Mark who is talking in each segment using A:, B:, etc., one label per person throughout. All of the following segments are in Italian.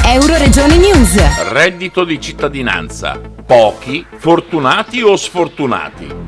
A: Euroregione News.
B: Reddito di cittadinanza. Pochi, fortunati o sfortunati?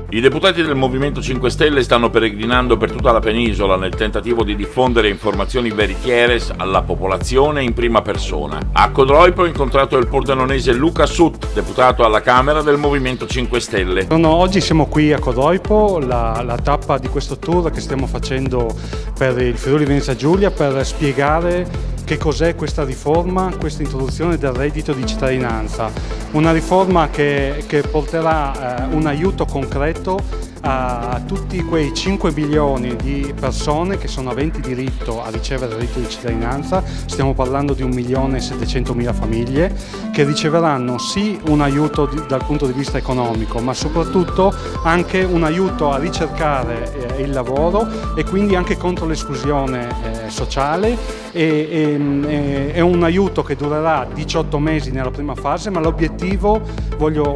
B: I deputati del Movimento 5 Stelle stanno peregrinando per tutta la penisola nel tentativo di diffondere informazioni veritiere alla popolazione in prima persona. A Codroipo ho incontrato il pordenonese Luca Sut, deputato alla Camera del Movimento 5 Stelle.
C: Oggi siamo qui a Codroipo, la tappa di questo tour che stiamo facendo per il Friuli Venezia Giulia per spiegare che cos'è questa riforma, questa introduzione del reddito di cittadinanza. Una riforma che porterà un aiuto concreto a tutti quei 5 milioni di persone che sono aventi diritto a ricevere il reddito di cittadinanza. Stiamo parlando di 1.700.000 famiglie che riceveranno sì un aiuto dal punto di vista economico, ma soprattutto anche un aiuto a ricercare il lavoro e quindi anche contro l'esclusione sociale. È un aiuto che durerà 18 mesi nella prima fase, ma l'obiettivo,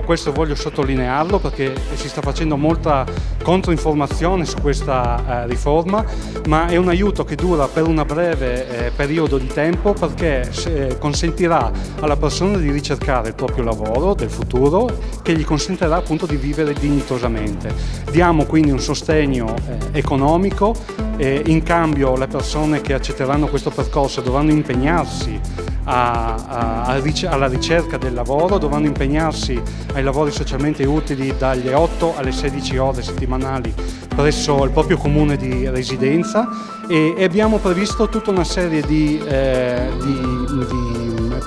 C: questo voglio sottolinearlo perché si sta facendo molta controinformazione su questa riforma, ma è un aiuto che dura per un breve periodo di tempo perché consentirà alla persona di ricercare il proprio lavoro del futuro, che gli consentirà appunto di vivere dignitosamente. Diamo quindi un sostegno economico. In cambio le persone che accetteranno questo percorso dovranno impegnarsi alla ricerca del lavoro, dovranno impegnarsi ai lavori socialmente utili dalle 8 alle 16 ore settimanali presso il proprio comune di residenza e abbiamo previsto tutta una serie di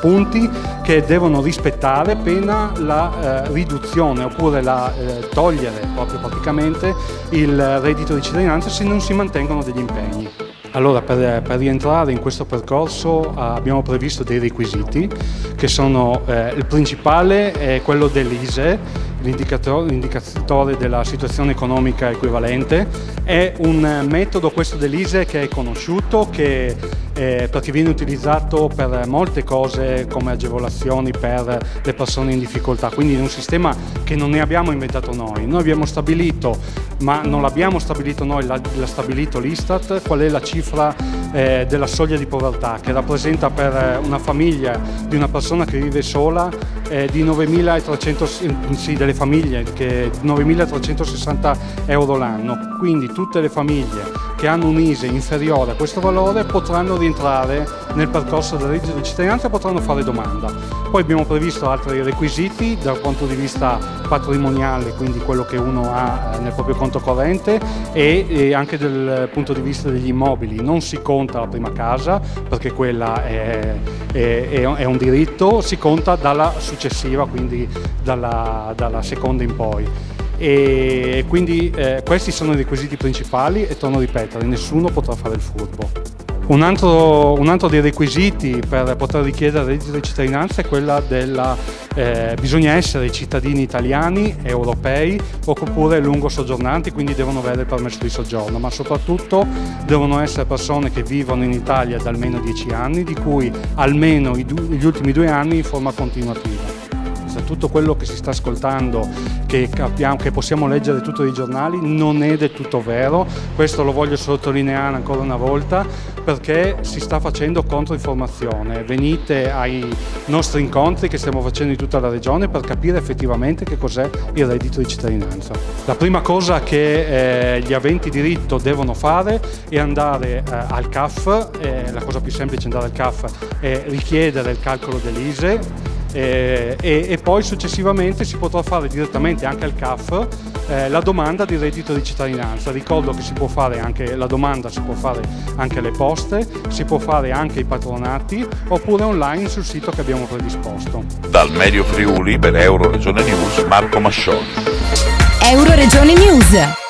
C: punti che devono rispettare pena la riduzione oppure togliere proprio praticamente il reddito di cittadinanza se non si mantengono degli impegni. Allora, per rientrare in questo percorso abbiamo previsto dei requisiti che sono il principale è quello dell'ISEE, l'indicatore della situazione economica equivalente. È un metodo questo dell'ISEE che è conosciuto, perché viene utilizzato per molte cose come agevolazioni per le persone in difficoltà, quindi è un sistema che non ne abbiamo inventato noi. Noi abbiamo stabilito, ma non l'abbiamo stabilito noi, l'ha stabilito l'Istat, qual è la cifra della soglia di povertà che rappresenta per una famiglia di una persona che vive sola di 9.300, delle famiglie che 9.360 euro l'anno, quindi tutte le famiglie che hanno un ISEE inferiore a questo valore potranno rientrare nel percorso del reddito di cittadinanza e potranno fare domanda. Poi abbiamo previsto altri requisiti dal punto di vista patrimoniale, quindi quello che uno ha nel proprio conto corrente e anche dal punto di vista degli immobili. Non si conta la prima casa perché quella è un diritto, si conta dalla successiva, quindi dalla seconda in poi. E quindi questi sono i requisiti principali e torno a ripetere, nessuno potrà fare il furbo. Un altro dei requisiti per poter richiedere il reddito di cittadinanza è quella bisogna essere cittadini italiani, europei oppure lungo soggiornanti, quindi devono avere il permesso di soggiorno, ma soprattutto devono essere persone che vivono in Italia da almeno 10 anni, di cui almeno gli ultimi 2 anni in forma continuativa. Tutto quello che si sta ascoltando, che possiamo leggere tutti i giornali, non è del tutto vero. Questo lo voglio sottolineare ancora una volta perché si sta facendo controinformazione. Venite ai nostri incontri che stiamo facendo in tutta la regione per capire effettivamente che cos'è il reddito di cittadinanza. La prima cosa che gli aventi diritto devono fare è andare al CAF, la cosa più semplice è andare al CAF e richiedere il calcolo dell'ISEE. E poi successivamente si potrà fare direttamente anche al CAF la domanda di reddito di cittadinanza. Ricordo che si può fare anche la domanda, si può fare anche alle poste, si può fare anche ai patronati oppure online sul sito che abbiamo predisposto.
B: Dal Medio Friuli per Euroregione News, Marco Mascioni.
A: Euroregione News.